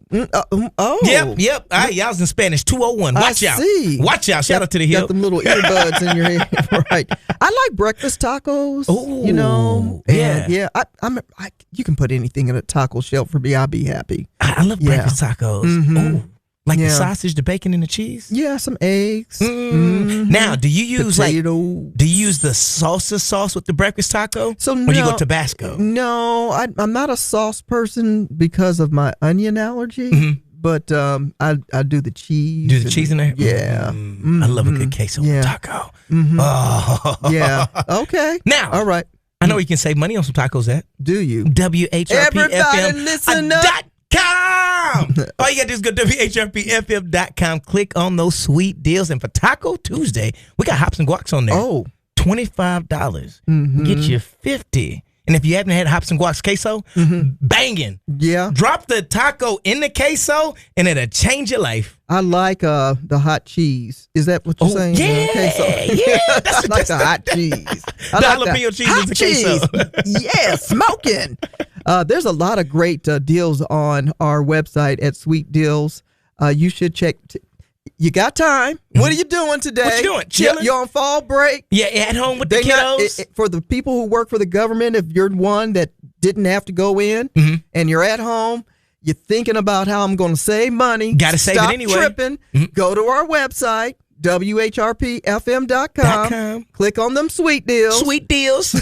Speaker 3: Oh.
Speaker 4: Yep. All right, y'all was in Spanish 201. Watch out.
Speaker 3: See.
Speaker 4: Watch out. Shout out to the hill.
Speaker 3: Got them little earbuds in your head. Right. I like breakfast tacos.
Speaker 4: Ooh,
Speaker 3: you know.
Speaker 4: yeah.
Speaker 3: And you can put anything in a taco shell for me. I'll be happy.
Speaker 4: I love breakfast tacos. Ooh. Like the sausage, the bacon, and the cheese?
Speaker 3: Yeah, some eggs.
Speaker 4: Now, do you use
Speaker 3: potato.
Speaker 4: do you use the salsa sauce with the breakfast taco? Or do you go Tabasco?
Speaker 3: No, I'm not a sauce person because of my onion allergy. But I do the cheese.
Speaker 4: Do the cheese in there?
Speaker 3: Yeah.
Speaker 4: I love a good queso taco. Oh.
Speaker 3: Yeah. Okay.
Speaker 4: Now,
Speaker 3: all right.
Speaker 4: I know you can save money on some tacos at
Speaker 3: Do you?
Speaker 4: WHRPFM.com.
Speaker 3: Listen up.
Speaker 4: All you got to do is go to WHRPFM.com, click on those sweet deals. And for Taco Tuesday, we got hops and guacs on there.
Speaker 3: Oh.
Speaker 4: $25. Get you $50. And if you haven't had hops and guacs queso, banging.
Speaker 3: Yeah.
Speaker 4: Drop the taco in the queso, and it'll change your life.
Speaker 3: I like the hot cheese. Is that what you're saying?
Speaker 4: Yeah,
Speaker 3: Queso.
Speaker 4: yeah.
Speaker 3: I like the hot cheese. I
Speaker 4: The
Speaker 3: like
Speaker 4: jalapeno cheese
Speaker 3: hot
Speaker 4: is the queso.
Speaker 3: Yeah, smoking. There's a lot of great deals on our website at Sweet Deals. You should check. You got time. What are you doing today?
Speaker 4: What you doing? Chilling?
Speaker 3: You're on fall break?
Speaker 4: Yeah, at home with the kiddos.
Speaker 3: For the people who work for the government, if you're one that didn't have to go in and you're at home, you're thinking about how I'm going to save money.
Speaker 4: Got to save it anyway.
Speaker 3: Stop tripping. Go to our website, WHRPFM.com. Click on them sweet deals.
Speaker 4: Sweet deals.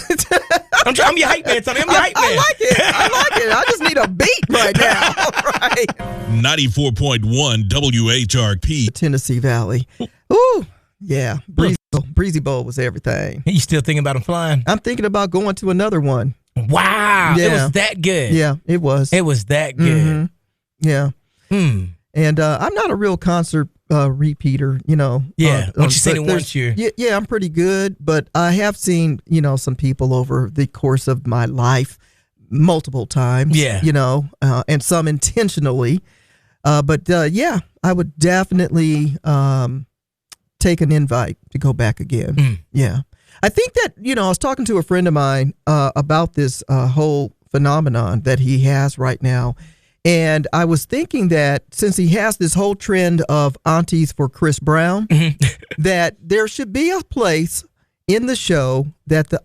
Speaker 4: I'm your hype man, Tony. I'm your hype man.
Speaker 3: I like it. I just need a beat right now. Right.
Speaker 1: 94.1 WHRP.
Speaker 3: Tennessee Valley. Ooh, yeah. Breezy Bowl was everything.
Speaker 4: You still thinking about them flying?
Speaker 3: I'm thinking about going to another one.
Speaker 4: Wow.
Speaker 3: Yeah.
Speaker 4: It was that good.
Speaker 3: Yeah, it was.
Speaker 4: It was that good.
Speaker 3: Yeah. And I'm not a real concert repeater, you know.
Speaker 4: Yeah. Once you seen it
Speaker 3: but
Speaker 4: once, you're...
Speaker 3: Yeah, I'm pretty good. But I have seen, you know, some people over the course of my life multiple times.
Speaker 4: Yeah.
Speaker 3: You know, and some intentionally. But yeah, I would definitely take an invite to go back again. Yeah. I think that, you know, I was talking to a friend of mine about this whole phenomenon that he has right now. And I was thinking that since he has this whole trend of aunties for Chris Brown, that there should be a place in the show that the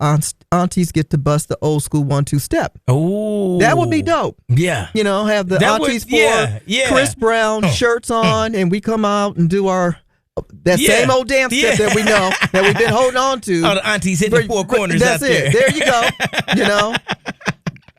Speaker 3: aunties get to bust the old school 1-2 step.
Speaker 4: Oh,
Speaker 3: that would be dope.
Speaker 4: Yeah.
Speaker 3: You know, have the aunties for Chris Brown shirts on, and we come out and do our same old dance step that we know, that we've been holding on to.
Speaker 4: Oh, the aunties hitting the four corners
Speaker 3: That's
Speaker 4: out there.
Speaker 3: it. There you go. You know.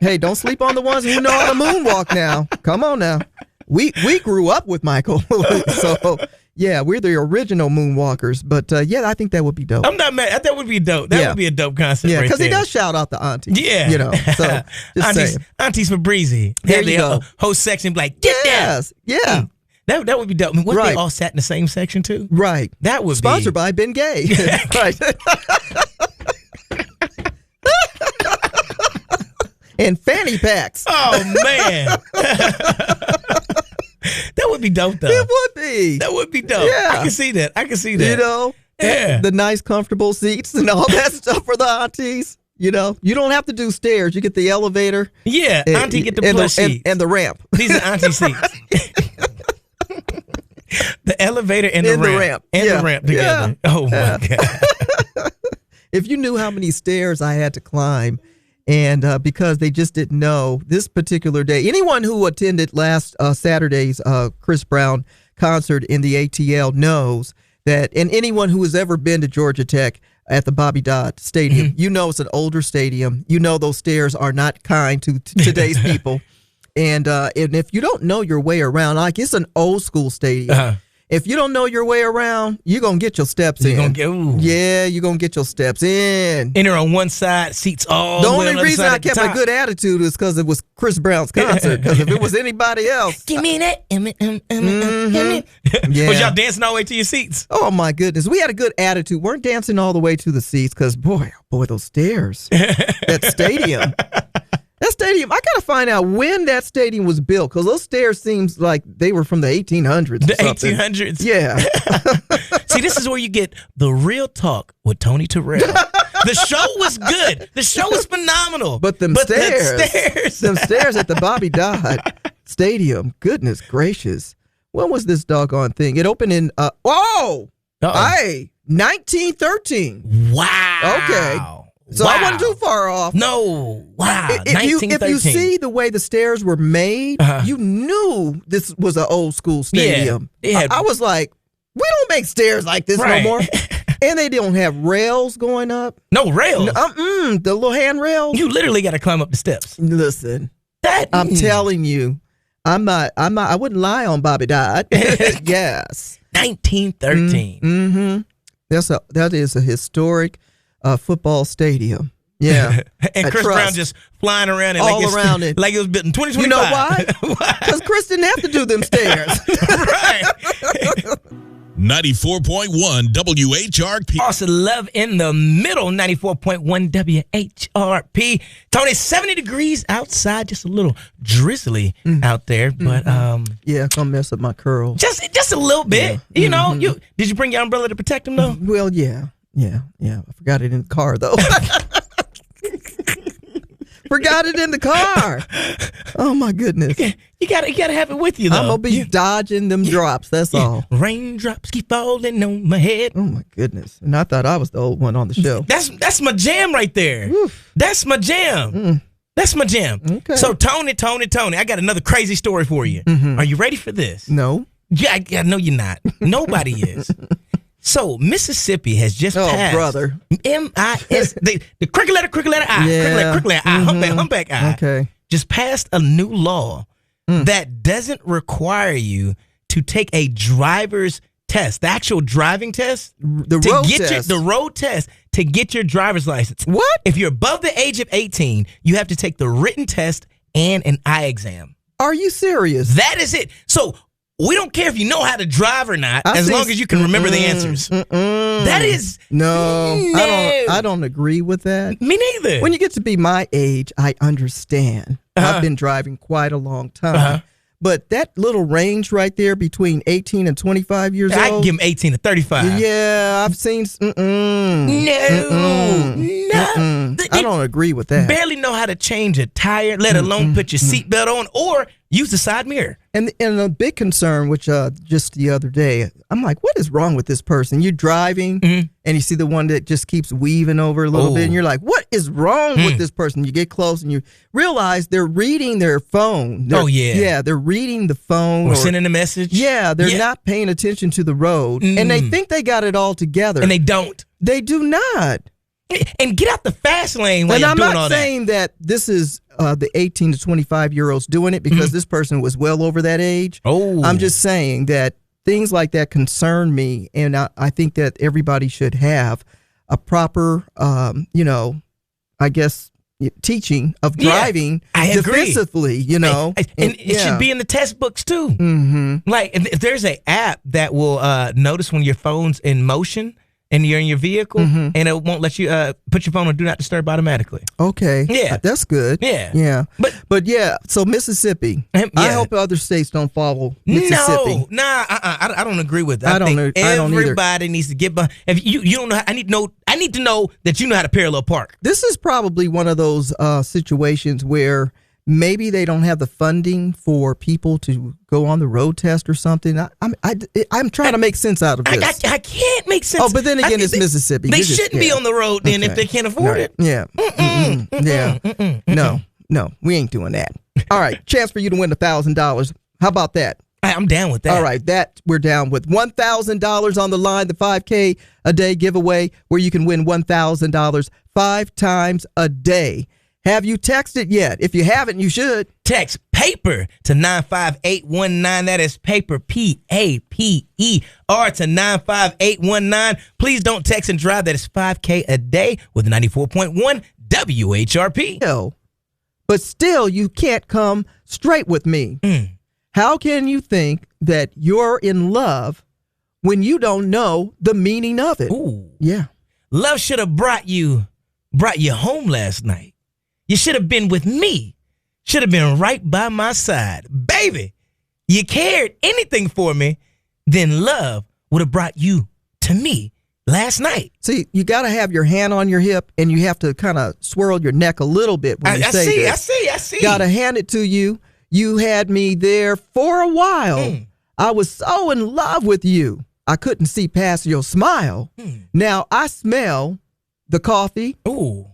Speaker 3: Hey, don't sleep on the ones who know how to moonwalk now. Come on now. We grew up with Michael. So, yeah, we're the original moonwalkers. But, yeah, I think that would be dope.
Speaker 4: I'm not mad. That would be dope. That would be a dope concept.
Speaker 3: Yeah, because
Speaker 4: right
Speaker 3: he does shout out the aunties.
Speaker 4: Yeah.
Speaker 3: You know, so just saying.
Speaker 4: Aunties for Breezy.
Speaker 3: There you go.
Speaker 4: Whole section be like, get down.
Speaker 3: Yeah.
Speaker 4: That would be dope. I mean, what if they all sat in the same section, too?
Speaker 3: Right.
Speaker 4: That would
Speaker 3: Sponsored by Ben Gay. Right. And fanny packs.
Speaker 4: Oh, man. That would be dope, though.
Speaker 3: It would be.
Speaker 4: That would be dope.
Speaker 3: Yeah.
Speaker 4: I can see that.
Speaker 3: You know?
Speaker 4: Yeah.
Speaker 3: The nice, comfortable seats and all that stuff for the aunties. You know? You don't have to do stairs. You get the elevator.
Speaker 4: Yeah. Auntie get the plush seats.
Speaker 3: And the ramp.
Speaker 4: These are auntie seats. The elevator and the ramp. And the ramp together. Yeah. Oh, my God.
Speaker 3: If you knew how many stairs I had to climb And because they just didn't know this particular day. Anyone who attended last Saturday's Chris Brown concert in the ATL knows that, and anyone who has ever been to Georgia Tech at the Bobby Dodd Stadium, you know it's an older stadium. You know those stairs are not kind to today's people. And if you don't know your way around, like it's an old school stadium. If you don't know your way around, you're going to get your steps in. Yeah, you're going to get your steps in.
Speaker 4: Enter on one side, seats all
Speaker 3: the
Speaker 4: way on
Speaker 3: only
Speaker 4: the other
Speaker 3: reason
Speaker 4: side
Speaker 3: I
Speaker 4: at the
Speaker 3: kept a
Speaker 4: top.
Speaker 3: good attitude is because it was Chris Brown's concert. Because if it was anybody else.
Speaker 4: Give me that.
Speaker 3: Yeah.
Speaker 4: Was y'all dancing all the way to your seats?
Speaker 3: Oh, my goodness. We had a good attitude. Weren't dancing all the way to the seats because, boy, those stairs. That stadium. That stadium, I got to find out when that stadium was built because those stairs seems like they were from the 1800s.
Speaker 4: The 1800s?
Speaker 3: Yeah.
Speaker 4: See, this is where you get the real talk with Tony Terrell. The show was good. The show was phenomenal.
Speaker 3: But them stairs at the Bobby Dodd Stadium, goodness gracious. When was this doggone thing? It opened in, 1913.
Speaker 4: Wow.
Speaker 3: Okay. So I wasn't too far off.
Speaker 4: No. Wow.
Speaker 3: If you see the way the stairs were made, you knew this was an old school stadium.
Speaker 4: Yeah.
Speaker 3: I was like, we don't make stairs like this no more. And they don't have rails going up.
Speaker 4: No rails?
Speaker 3: The little handrails.
Speaker 4: You literally got to climb up the steps.
Speaker 3: Listen, I'm telling you, I wouldn't lie on Bobby Dodd. Yes.
Speaker 4: 1913.
Speaker 3: Mm-hmm. That is a historic football stadium. Yeah.
Speaker 4: And Chris Brown just flying around it
Speaker 3: all around it.
Speaker 4: Like it was built in 2025.
Speaker 3: You know why? Because Chris didn't have to do them stairs.
Speaker 4: Right.
Speaker 1: 94.1 WHRP.
Speaker 4: Awesome love in the middle. 94.1 WHRP. Tony, 70 degrees outside, just a little drizzly out there, but
Speaker 3: yeah, gonna mess up my curls.
Speaker 4: Just a little bit. Yeah. You know, did you bring your umbrella to protect them though?
Speaker 3: Well, yeah. I forgot it in the car though. Forgot it in the car. Oh my goodness.
Speaker 4: You gotta have it with you though.
Speaker 3: I'm gonna be dodging them drops. That's all.
Speaker 4: Raindrops keep falling on my head.
Speaker 3: Oh my goodness. And I thought I was the old one on the show.
Speaker 4: That's my jam right there. Oof. That's my jam. That's my jam.
Speaker 3: Okay.
Speaker 4: So Tony, I got another crazy story for you. Are you ready for this?
Speaker 3: No.
Speaker 4: Yeah, I know you're not. Nobody is. So Mississippi has just passed.
Speaker 3: Brother.
Speaker 4: MIS, the crooked letter I,
Speaker 3: Yeah.
Speaker 4: crooked letter I, humpback I.
Speaker 3: Okay.
Speaker 4: Just passed a new law that doesn't require you to take a driver's test, the actual driving test, the road test to get your driver's license.
Speaker 3: What?
Speaker 4: If you're above the age of 18, you have to take the written test and an eye exam.
Speaker 3: Are you serious?
Speaker 4: That is it. So we don't care if you know how to drive or not, as long as you can remember the answers. That is
Speaker 3: no. I don't agree with that.
Speaker 4: Me neither.
Speaker 3: When you get to be my age, I understand. I've been driving quite a long time. But that little range right there between 18 and 25 years old.
Speaker 4: I can give them 18 to 35.
Speaker 3: Yeah, I've seen. I don't agree with that.
Speaker 4: Barely know how to change a tire, let alone put your seatbelt on or use the side mirror.
Speaker 3: And a big concern, which just the other day, I'm like, what is wrong with this person? You're driving and you see the one that just keeps weaving over a little bit, and you're like, what is wrong with this person? You get close and you realize they're reading their phone. Yeah, they're reading the phone.
Speaker 4: Or sending a message.
Speaker 3: Yeah, they're not paying attention to the road. And they think they got it all together.
Speaker 4: And they don't.
Speaker 3: They do not.
Speaker 4: And get out the fast lane while you're doing all that.
Speaker 3: And I'm not saying that this is the 18 to 25-year-olds doing it because this person was well over that age. I'm just saying that things like that concern me, and I think that everybody should have a proper, I guess, teaching of driving defensively,
Speaker 4: And it should be in the test books too. Like if there's an app that will notice when your phone's in motion and you're in your vehicle, and it won't let you put your phone on Do Not Disturb automatically.
Speaker 3: Okay.
Speaker 4: Yeah.
Speaker 3: That's good.
Speaker 4: Yeah.
Speaker 3: Yeah. But yeah, so Mississippi. I hope other states don't follow Mississippi.
Speaker 4: I don't agree with that.
Speaker 3: I don't either.
Speaker 4: Everybody needs to get behind. If you don't know, I need to know that you know how to parallel park.
Speaker 3: This is probably one of those situations where maybe they don't have the funding for people to go on the road test or something. I'm trying to make sense out of this.
Speaker 4: I can't make sense.
Speaker 3: Oh, but then again, it's Mississippi.
Speaker 4: They shouldn't be on the road then if they can't afford it.
Speaker 3: Yeah. Yeah. No, we ain't doing that. All right, chance for you to win $1,000. How about that?
Speaker 4: I'm down with that.
Speaker 3: All right, that we're down with. $1,000 on the line, the 5K a day giveaway where you can win $1,000 5 times a day. Have you texted yet? If you haven't, you should.
Speaker 4: Text PAPER to 95819. That is PAPER, PAPE, or to 95819. Please don't text and drive. That is 5K a day with 94.1 WHRP.
Speaker 3: No, but still, you can't come straight with me. How can you think that you're in love when you don't know the meaning of it?
Speaker 4: Ooh.
Speaker 3: Yeah.
Speaker 4: Love should have brought you home last night. You should have been with me. Should have been right by my side. Baby, you cared anything for me, then love would have brought you to me last night.
Speaker 3: See, you got to have your hand on your hip and you have to kind of swirl your neck a little bit when you say this.
Speaker 4: I see.
Speaker 3: Got to hand it to you. You had me there for a while. I was so in love with you. I couldn't see past your smile. Now I smell the coffee.
Speaker 4: Ooh.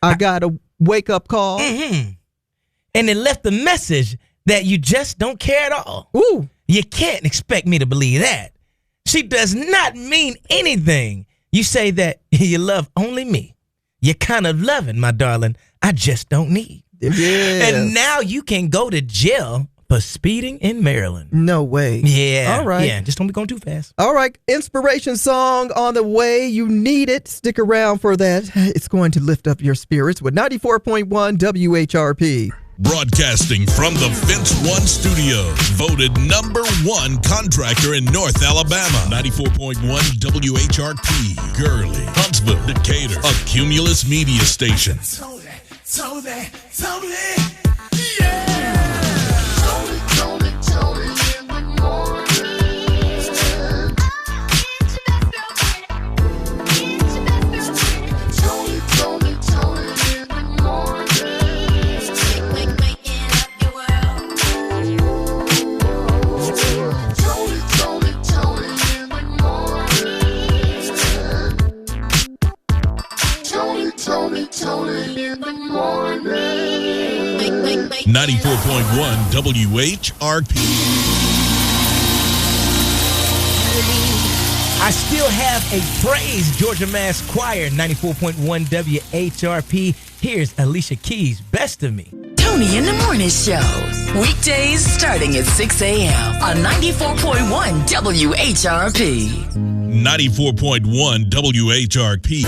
Speaker 3: I got a wake-up call.
Speaker 4: And it left the message that you just don't care at all.
Speaker 3: Ooh.
Speaker 4: You can't expect me to believe that. She does not mean anything. You say that you love only me. You're kind of loving, my darling, I just don't need.
Speaker 3: Yes.
Speaker 4: And now you can go to jail for speeding in Maryland.
Speaker 3: No way.
Speaker 4: Yeah.
Speaker 3: All right.
Speaker 4: Yeah, just don't be going too fast.
Speaker 3: All right. Inspiration song on the way. You need it. Stick around for that. It's going to lift up your spirits with 94.1 WHRP.
Speaker 1: Broadcasting from the Fence One studio, voted #1 contractor in North Alabama. 94.1 WHRP, Gurley, Huntsville, Decatur, a Cumulus media station.
Speaker 2: Toni, yeah. Toni in the morning. Toni in the morning. Waking up your world. Toni in the morning. Toni in the morning.
Speaker 1: 94.1 WHRP.
Speaker 4: I still have a praise, Georgia Mass Choir, 94.1 WHRP. Here's Alicia Keys, Best of Me.
Speaker 5: Toni in the Morning Show. Weekdays starting at 6 a.m. on 94.1 WHRP.
Speaker 1: 94.1 WHRP.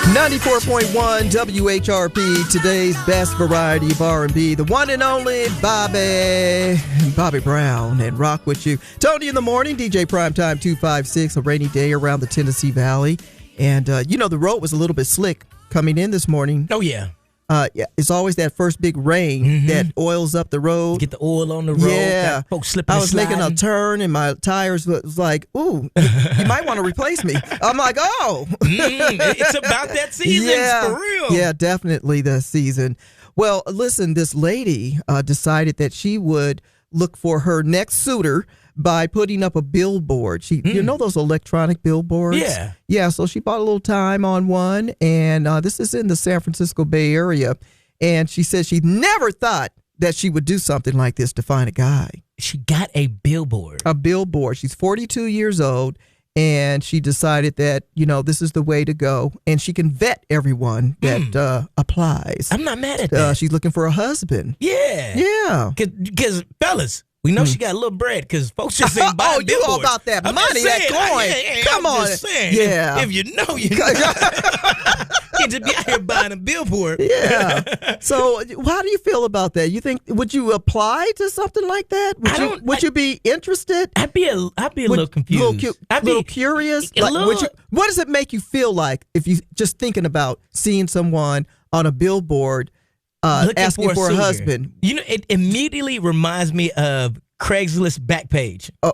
Speaker 3: 94.1 WHRP, today's best variety of R&B, the one and only Bobby Brown, and rock with you. Toni in the Morning, DJ Primetime 256, a rainy day around the Tennessee Valley. And, the road was a little bit slick coming in this morning.
Speaker 4: Oh, yeah.
Speaker 3: Yeah, it's always that first big rain that oils up the road.
Speaker 4: Get the oil on the road.
Speaker 3: Yeah.
Speaker 4: Got folks slipping
Speaker 3: I
Speaker 4: and
Speaker 3: was making a
Speaker 4: sliding.
Speaker 3: turn and my tires was like, ooh, you might want to replace me. I'm like, oh.
Speaker 4: It's about that season, for real.
Speaker 3: Yeah, definitely the season. Well, listen, this lady decided that she would look for her next suitor by putting up a billboard. You know those electronic billboards?
Speaker 4: Yeah.
Speaker 3: Yeah, so she bought a little time on one, and this is in the San Francisco Bay Area, and she said she never thought that she would do something like this to find a guy.
Speaker 4: She got a billboard.
Speaker 3: A billboard. She's 42 years old, and she decided that, this is the way to go, and she can vet everyone that applies.
Speaker 4: I'm not mad at that.
Speaker 3: She's looking for a husband.
Speaker 4: Yeah.
Speaker 3: Yeah.
Speaker 4: Because, fellas, we know she got a little bread because folks just ain't buying billboards.
Speaker 3: You all about that
Speaker 4: I'm
Speaker 3: money,
Speaker 4: just saying,
Speaker 3: that coin. Come
Speaker 4: I'm
Speaker 3: on.
Speaker 4: just saying,
Speaker 3: Yeah.
Speaker 4: If you know, you know. You just be out here buying a billboard.
Speaker 3: Yeah. So how do you feel about that? You think, would you apply to something like that? Would you be interested?
Speaker 4: I'd be a little confused.
Speaker 3: Little curious? What does it make you feel like if you just thinking about seeing someone on a billboard asking for a husband?
Speaker 4: It immediately reminds me of Craigslist Backpage.
Speaker 3: Oh.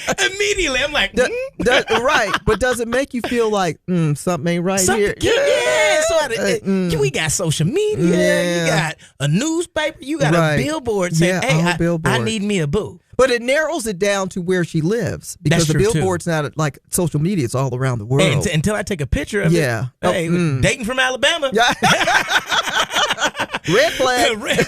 Speaker 4: Immediately, I'm like,
Speaker 3: right. But does it make you feel like something ain't right here?
Speaker 4: Yeah, So we got social media, you got a newspaper, you got a billboard saying, hey, I need me a boo.
Speaker 3: But it narrows it down to where she lives because the billboard's not like social media. It's all around the world.
Speaker 4: Hey, until I take a picture of it. Hey, dating from Alabama.
Speaker 3: Red flag.
Speaker 4: Right.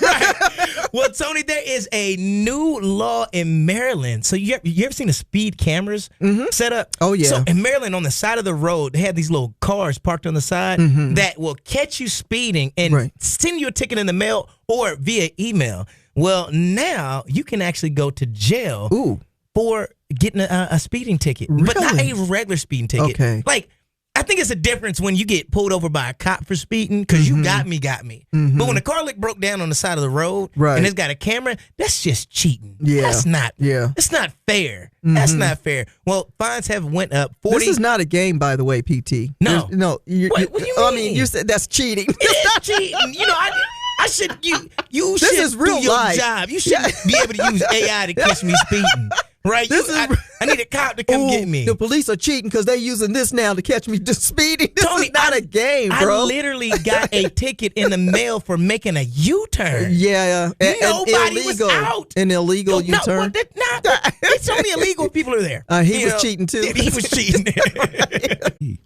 Speaker 4: Well, Tony, there is a new law in Maryland. So you ever seen the speed cameras set up?
Speaker 3: Oh, yeah.
Speaker 4: So in Maryland, on the side of the road, they have these little cars parked on the side that will catch you speeding and send you a ticket in the mail or via email. Well, now you can actually go to jail for getting a speeding ticket, but not a regular speeding ticket.
Speaker 3: Okay.
Speaker 4: Like, I think it's a difference when you get pulled over by a cop for speeding because you got me. But when the car broke down on the side of the road and it's got a camera, that's just cheating.
Speaker 3: Yeah.
Speaker 4: That's not.
Speaker 3: Yeah.
Speaker 4: It's not fair. That's not fair. Well, fines have went up 40.
Speaker 3: This is not a game, by the way, PT.
Speaker 4: No.
Speaker 3: No.
Speaker 4: What do you mean?
Speaker 3: I mean, you said that's cheating.
Speaker 4: It's not cheating. You know, I should. You
Speaker 3: This
Speaker 4: should
Speaker 3: is real
Speaker 4: do your
Speaker 3: life.
Speaker 4: job. You should be able to use AI to catch me speeding. Right? I need a cop to come get me.
Speaker 3: The police are cheating because they're using this now to catch me just speeding. This
Speaker 4: Tony,
Speaker 3: is not a game, bro.
Speaker 4: I literally got a ticket in the mail for making a U-turn.
Speaker 3: Yeah.
Speaker 4: Nobody was out.
Speaker 3: An illegal U-turn?
Speaker 4: It's only illegal if people are there.
Speaker 3: He was cheating, too.
Speaker 4: He was cheating.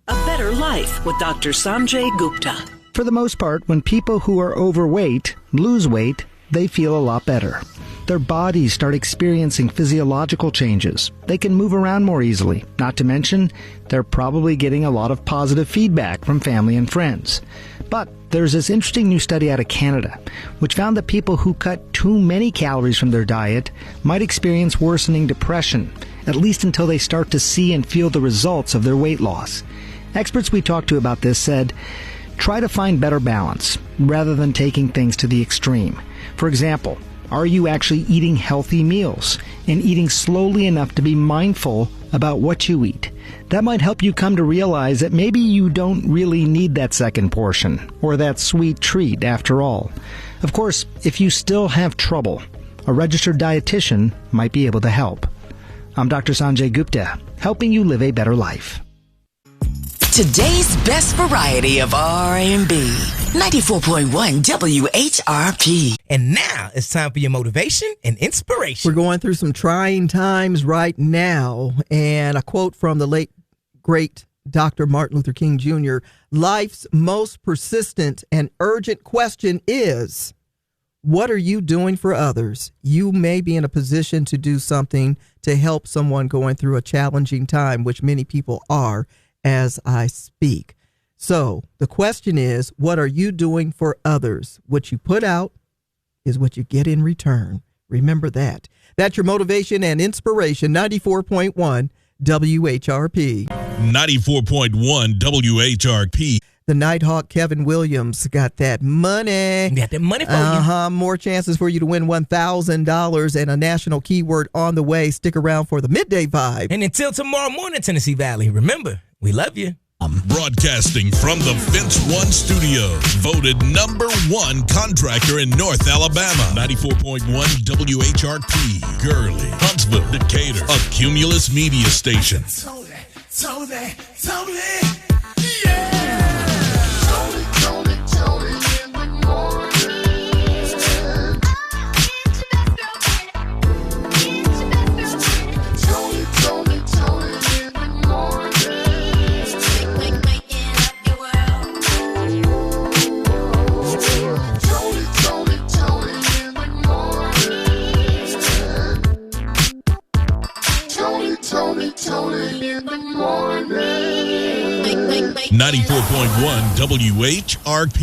Speaker 5: A Better Life with Dr. Sanjay Gupta.
Speaker 10: For the most part, when people who are overweight lose weight, they feel a lot better. Their bodies start experiencing physiological changes. They can move around more easily. Not to mention, they're probably getting a lot of positive feedback from family and friends. But there's this interesting new study out of Canada, which found that people who cut too many calories from their diet might experience worsening depression, at least until they start to see and feel the results of their weight loss. Experts we talked to about this said, try to find better balance, rather than taking things to the extreme. For example, are you actually eating healthy meals and eating slowly enough to be mindful about what you eat? That might help you come to realize that maybe you don't really need that second portion or that sweet treat after all. Of course, if you still have trouble, a registered dietitian might be able to help. I'm Dr. Sanjay Gupta, helping you live a better life.
Speaker 5: Today's best variety of R&B. 94.1 WHRP.
Speaker 4: And now it's time for your motivation and inspiration.
Speaker 3: We're going through some trying times right now. And a quote from the late, great Dr. Martin Luther King Jr. Life's most persistent and urgent question is, what are you doing for others? You may be in a position to do something to help someone going through a challenging time, which many people are as I speak. So the question is, what are you doing for others? What you put out is what you get in return. Remember that. That's your motivation and inspiration. 94.1 WHRP.
Speaker 1: 94.1 WHRP.
Speaker 3: The Nighthawk Kevin Williams got that money.
Speaker 4: Got that money for you.
Speaker 3: More chances for you to win $1,000 and a national keyword on the way. Stick around for the Midday Vibe.
Speaker 4: And until tomorrow morning, Tennessee Valley, remember, we love you.
Speaker 1: Broadcasting from the Fence One Studio, voted #1 contractor in North Alabama. 94.1 WHRP, Gurley, Huntsville, Decatur, a Cumulus media station.
Speaker 2: Tony, yeah. Tony in the morning. Tony in the morning. Waking up your world. Tony in the morning. Tony in the morning.
Speaker 1: 94.1 WHRP.